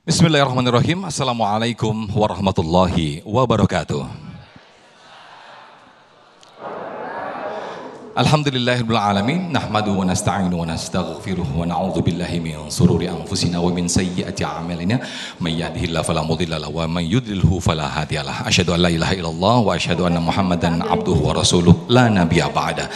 Bismillahirrahmanirrahim. Assalamualaikum warahmatullahi wabarakatuh. Alhamdulillahirabbil alamin, nahmadu wa nasta'inu wa nastaghfiruh wa na'udzu billahi min shururi anfusina wa min sayyiati a'malina, may yahdihillahu fala mudilla lahu wa may yudlilhu fala hadiyalah. Asyhadu an la ilaha illallah wa asyhadu anna Muhammadan abduhu wa rasuluh la nabiyya ba'da.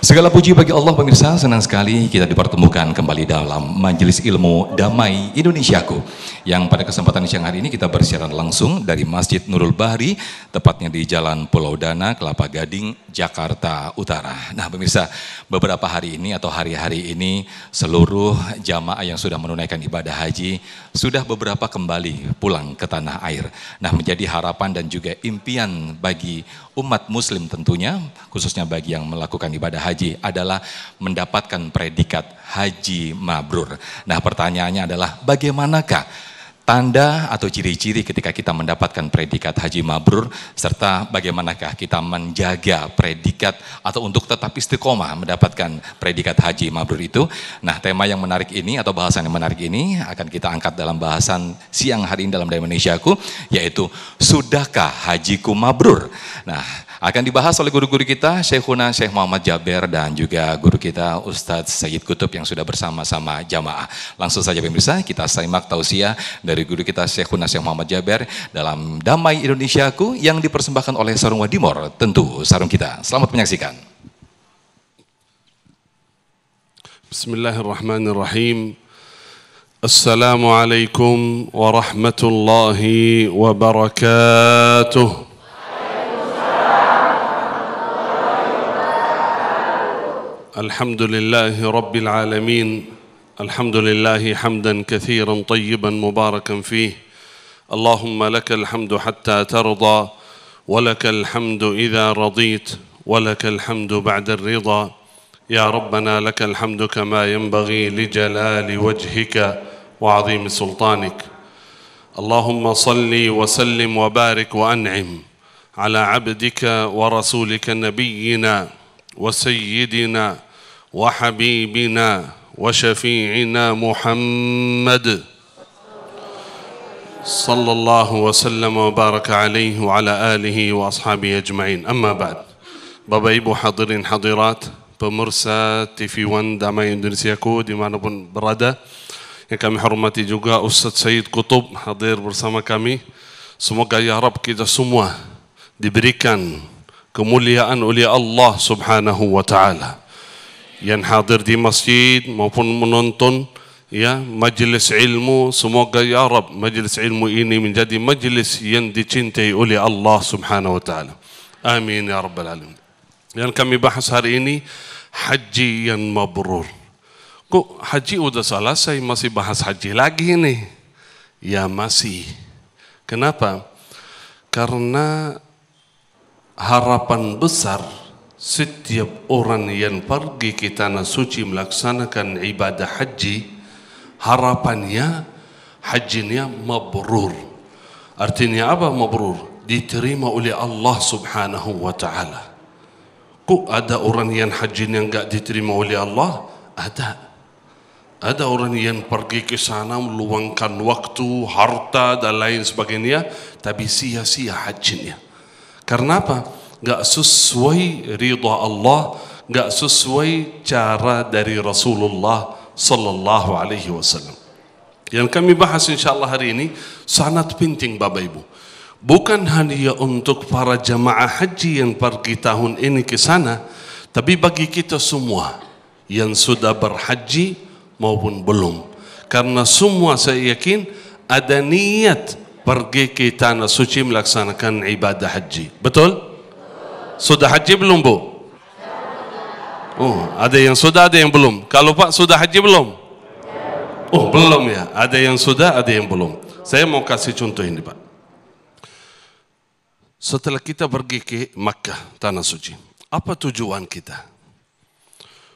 Segala puji bagi Allah pemirsa, senang sekali kita dipertemukan kembali dalam Majelis Ilmu Damai Indonesiaku, yang pada kesempatan siang hari ini kita bersiaran langsung dari Masjid Nurul Bahri, tepatnya di Jalan Pulau Dana, Kelapa Gading, Jakarta Utara. Nah pemirsa, beberapa hari ini atau hari-hari ini seluruh jamaah yang sudah menunaikan ibadah haji sudah beberapa kembali pulang ke tanah air. Nah menjadi harapan dan juga impian bagi umat muslim tentunya, khususnya bagi yang melakukan ibadah haji, adalah mendapatkan predikat haji mabrur. Nah pertanyaannya adalah bagaimanakah tanda atau ciri-ciri ketika kita mendapatkan predikat haji mabrur, serta bagaimanakah kita menjaga predikat atau untuk tetap istiqomah mendapatkan predikat haji mabrur itu. Nah tema yang menarik ini atau bahasan yang menarik ini akan kita angkat dalam bahasan siang hari ini dalam Damai Indonesiaku, yaitu sudahkah hajiku mabrur. Nah akan dibahas oleh guru-guru kita, Syekhuna Syekh Muhammad Jaber dan juga guru kita Ustadz Sayyid Kutub yang sudah bersama-sama jamaah. Langsung saja pemirsa, kita simak tausiah dari guru kita Syekhuna Syekh Muhammad Jaber dalam Damai Indonesiaku yang dipersembahkan oleh Sarung Wadimor, tentu sarung kita. Selamat menyaksikan. Bismillahirrahmanirrahim. Assalamualaikum warahmatullahi wabarakatuh. Alhamdulillahi Rabbil Alamin. Alhamdulillahi hamdan kathiran tayyiban mubarakan fih. Allahumma lakal hamdu hatta tarda, wa lakal hamdu idha radit, wa lakal hamdu ba'da ar-ridha. Ya Rabbana lakal hamdu kama yanbaghi li jalali wajhika wa 'azimi sultanik. Allahumma salli wa sallim wa barik wa an'im ala 'abdika wa rasulika nabiyyina wa sayyidina وحبيبنا وشفيعنا محمد صلى الله وسلم وبارك عليه وعلى آله وأصحابه أجمعين. أما بعد, Bapak Ibu hadirin hadirat pemirsa TV One Damai Indonesiaku dimanapun berada, yang kami hormati juga Ustadz Sayyid Kutub hadir bersama kami. Semoga ya Rabb kita semua diberikan kemuliaan oleh Allah Subhanahu wa Ta'ala, yang hadir di masjid maupun menonton ya majlis ilmu. Semoga ya Rabb majlis ilmu ini menjadi majlis yang dicintai oleh Allah Subhanahu wa Ta'ala. Amin ya Rabbal Alamin. Yang kami bahas hari ini haji yang mabrur. Kok haji udah selesai masih bahas haji lagi nih? Ya masih. Kenapa? Karena harapan besar setiap orang yang pergi ke tanah suci melaksanakan ibadah haji, harapannya hajinya mabrur. Artinya apa mabrur? Diterima oleh Allah Subhanahu wa Ta'ala. Kok ada orang yang hajinya enggak diterima oleh Allah? Ada orang yang pergi ke sana meluangkan waktu, harta dan lain sebagainya, tapi sia-sia hajinya. Karena apa? Gak sesuai ridha Allah, gak sesuai cara dari Rasulullah sallallahu alaihi wasallam. Yang kami bahas insyaallah hari ini sangat penting Bapak Ibu. Bukan hanya untuk para jamaah haji yang pergi tahun ini ke sana, tapi bagi kita semua yang sudah berhaji maupun belum. Karena semua saya yakin ada niat pergi ke tanah suci melaksanakan ibadah haji. Betul? Sudah haji belum Bu? Oh, ada yang sudah, ada yang belum. Kalau Pak sudah haji belum? Oh, belum ya. Ada yang sudah, ada yang belum. Saya mau kasih contoh ini Pak. Setelah kita pergi ke Makkah, tanah suci, apa tujuan kita?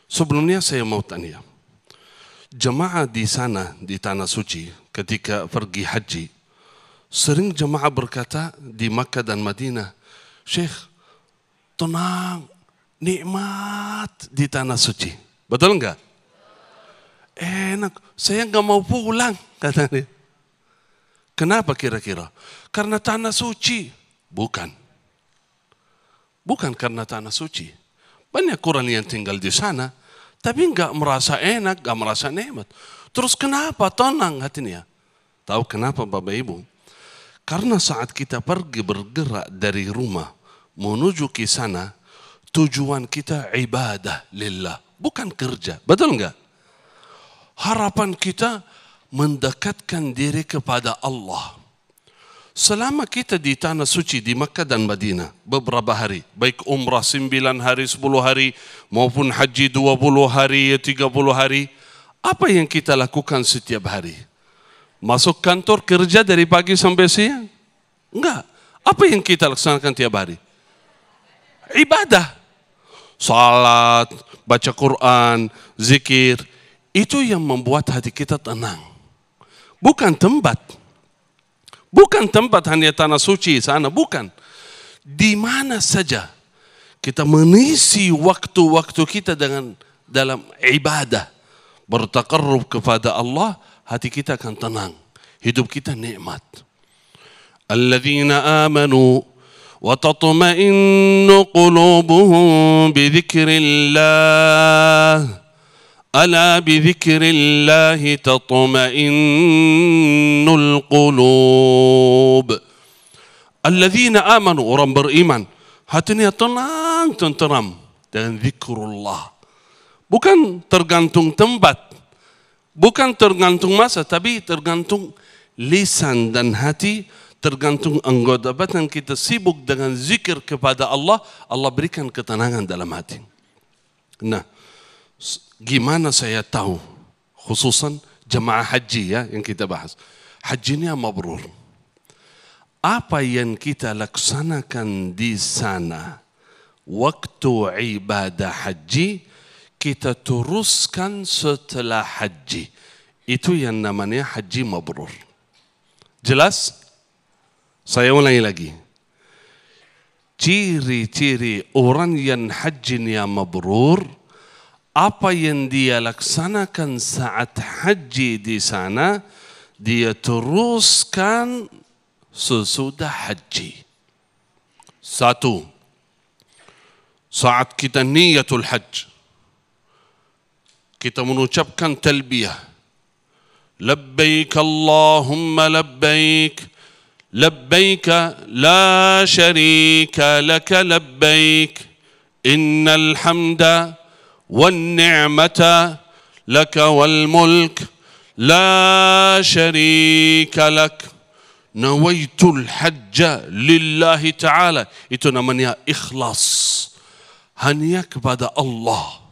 Sebelumnya saya mau tanya, jemaah di sana di tanah suci ketika pergi haji, sering jemaah berkata di Makkah dan Madinah, Syekh, tenang, nikmat di tanah suci. Betul enggak? Enak, saya enggak mau pulang, katanya. Kenapa kira-kira? Karena tanah suci. Bukan. Bukan karena tanah suci. Banyak orang yang tinggal di sana, tapi enggak merasa enak, enggak merasa nikmat. Terus kenapa tenang hatinya? Tahu kenapa Bapak Ibu? Karena saat kita pergi bergerak dari rumah menuju ke sana, tujuan kita ibadah lillah, bukan kerja. Betul enggak? Harapan kita mendekatkan diri kepada Allah. Selama kita di tanah suci di Makkah dan Madinah beberapa hari, baik umrah 9 hari, 10 hari, maupun haji 20 hari, 30 hari, apa yang kita lakukan setiap hari? Masuk kantor kerja dari pagi sampai siang? Enggak. Apa yang kita laksanakan tiap hari? Ibadah. Salat, baca Quran, zikir. Itu yang membuat hati kita tenang. Bukan tempat. Bukan tempat hanya tanah suci sana. Bukan. Di mana saja kita mengisi waktu-waktu kita dengan dalam ibadah. Bertakarrub kepada Allah, hati kita akan tenang. Hidup kita nikmat. Alladzina amanu wa tatma'innu qulubuhum bi dzikrillah. Ala bi dzikrillah tatma'innul qulub. Alladzina amanu, orang beriman, hatinya tenang, tenteram dengan zikrullah. Bukan tergantung tempat, bukan tergantung masa, tapi tergantung lisan dan hati, tergantung anggota badan kita sibuk dengan zikir kepada Allah, Allah berikan ketenangan dalam hati. Nah, gimana saya tahu, khususan jemaah haji ya yang kita bahas, hajinya mabrur. Apa yang kita laksanakan di sana waktu ibadah haji, kita teruskan setelah haji. Itu yang namanya haji mabrur. Jelas? Saya ulangi lagi. Ciri-ciri orang yang hajinya mabrur, apa yang dia laksanakan saat haji di sana, dia teruskan sesudah haji. Satu, saat kita niyatul hajj, kita mengucapkan talbiyah. Labbaik Allahumma labbaik, labbaik la syarika laka labbaik, innal hamda wan ni'mata laka wal mulk la syarika lak. Nawaitul hajja lillahi ta'ala. Itu namanya ikhlas. Hanya kepada Allah.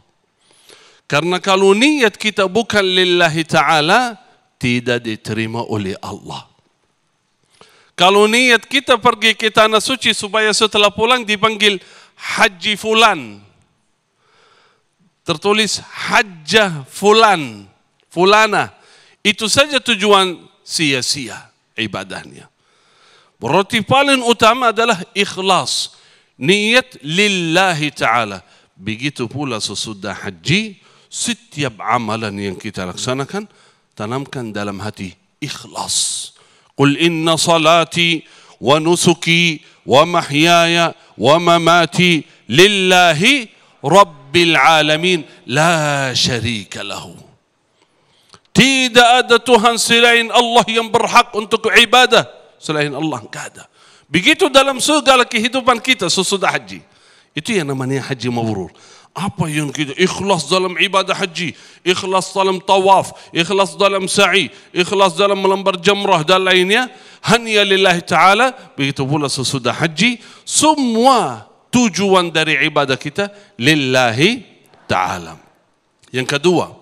Karena kalau niat kita bukan lillahi ta'ala, tidak diterima oleh Allah. Kalau niat kita pergi ke tanah suci supaya setelah pulang dipanggil haji fulan. Tertulis hajjah fulan, fulana. Itu saja tujuan sia-sia ibadahnya. Berarti paling utama adalah ikhlas, niat lillahi ta'ala. Begitu pula sesudah haji, setiap amalan yang kita laksanakan, tanamkan dalam hati ikhlas. Qul inna salati wa nusuki wa mahyaya wa mamati lillahi rabbil alamin la syarika lahu. Tidak ada Tuhan selain Allah yang berhak untuk ibadah. Selain Allah tidak ada. Begitu dalam segala kehidupan kita sesudah haji. Itu yang namanya haji mabrur. Apa yang kita ikhlas dalam ibadah haji, ikhlas dalam tawaf, ikhlas dalam sa'i, ikhlas dalam melembar jamrah dan lainnya, hanya lillahi ta'ala. Begitu pula sesudah haji, semua tujuan dari ibadah kita lillahi ta'ala. Yang kedua,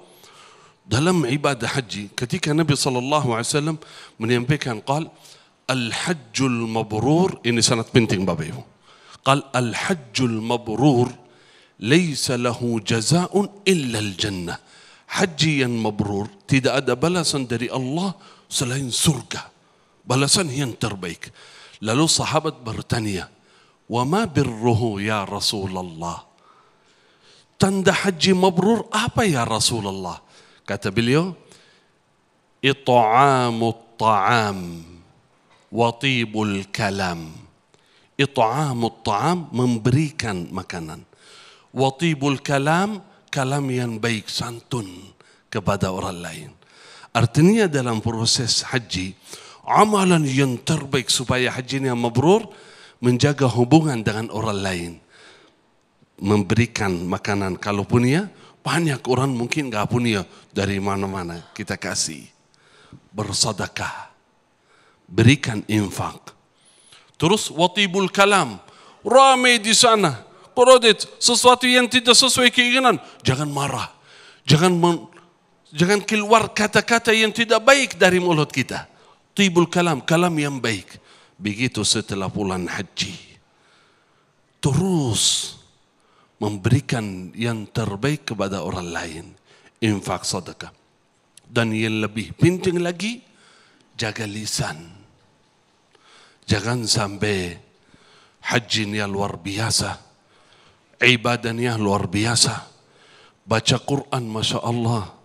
dalam ibadah haji, ketika Nabi SAW menyampaikan, qal, al-hajjul mabrur, ini sangat penting Bapak Ibu. Qal, al-hajjul mabrur, laysa lahu jaza'un illa al-jannah. Haji yang mabrur, tidak ada balasan dari Allah selain surga. Balasan yang terbaik. Lalu sahabat bertanya, wa ma birruhu ya Rasulullah? Tanda haji mabrur apa ya Rasulullah? Kata beliau, it'amut ta'am. Watibul kalam. It'amut ta'am, memberikan makanan. Watibul kalam, kalam yang baik, santun kepada orang lain. Artinya dalam proses haji, amalan yang terbaik supaya hajinya mabrur, menjaga hubungan dengan orang lain. Memberikan makanan, kalau punya, banyak orang mungkin gak punya, dari mana-mana kita kasih. Bersedekah, berikan infak. Terus watibul kalam, ramai di sana. Kalau sesuatu yang tidak sesuai keinginan, jangan marah. Jangan keluar kata-kata yang tidak baik dari mulut kita. Tibul kalam, kalam yang baik. Begitu setelah pulang haji. Terus memberikan yang terbaik kepada orang lain. Infak, sedekah. Dan yang lebih penting lagi, jaga lisan. Jangan sampai hajinya luar biasa, ibadahnya luar biasa, baca Quran Masya Allah,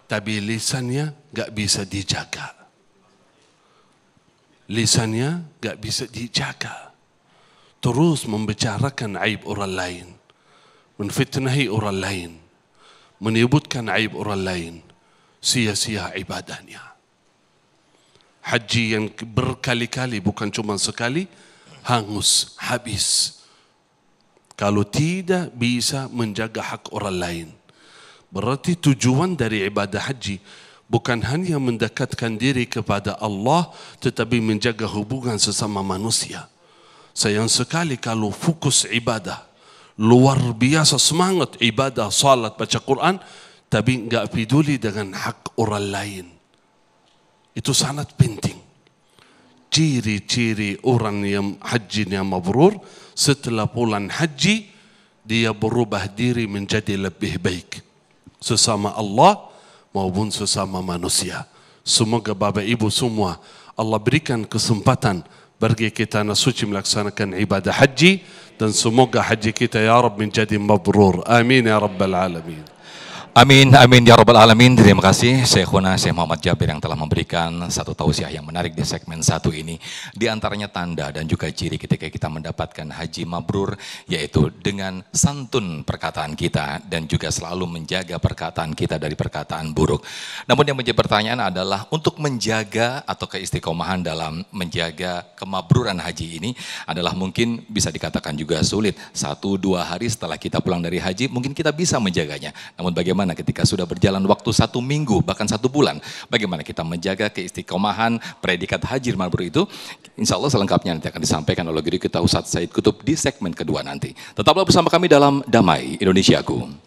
tapi lisannya gak bisa dijaga. Lisannya gak bisa dijaga. Terus membicarakan aib orang lain, menfitnahi orang lain, menyebutkan aib orang lain, sia-sia ibadahnya. Haji yang berkali-kali, bukan cuma sekali, hangus, habis. Kalau tidak bisa menjaga hak orang lain. Berarti tujuan dari ibadah haji bukan hanya mendekatkan diri kepada Allah, tetapi menjaga hubungan sesama manusia. Sayang sekali kalau fokus ibadah, luar biasa semangat ibadah, salat, baca Quran, tapi enggak peduli dengan hak orang lain. Itu sangat penting. Ciri-ciri orang yang hajinya mabrur, setelah pulang haji, dia berubah diri menjadi lebih baik. Sesama Allah maupun sesama manusia. Semoga Bapak Ibu semua, Allah berikan kesempatan bagi kita nasuci melaksanakan ibadah haji. Dan semoga haji kita ya Rabb menjadi mabrur. Amin ya Rabbal Alamin. Amin, amin ya rabbal alamin. Terima kasih Syekhuna Syekh Muhammad Jabir yang telah memberikan satu tausiah yang menarik di segmen 1 ini. Di antaranya tanda dan juga ciri ketika kita mendapatkan haji mabrur, yaitu dengan santun perkataan kita dan juga selalu menjaga perkataan kita dari perkataan buruk. Namun yang menjadi pertanyaan adalah untuk menjaga atau keistiqomahan dalam menjaga kemabruran haji ini adalah mungkin bisa dikatakan juga sulit. 1-2 hari setelah kita pulang dari haji mungkin kita bisa menjaganya. Namun bagaimana ketika sudah berjalan waktu 1 minggu, bahkan 1 bulan, bagaimana kita menjaga keistiqomahan predikat haji mabrur itu? Insya Allah selengkapnya nanti akan disampaikan oleh guru kita Ustadz Said Kutub di segmen kedua nanti. Tetaplah bersama kami dalam Damai Indonesiaku.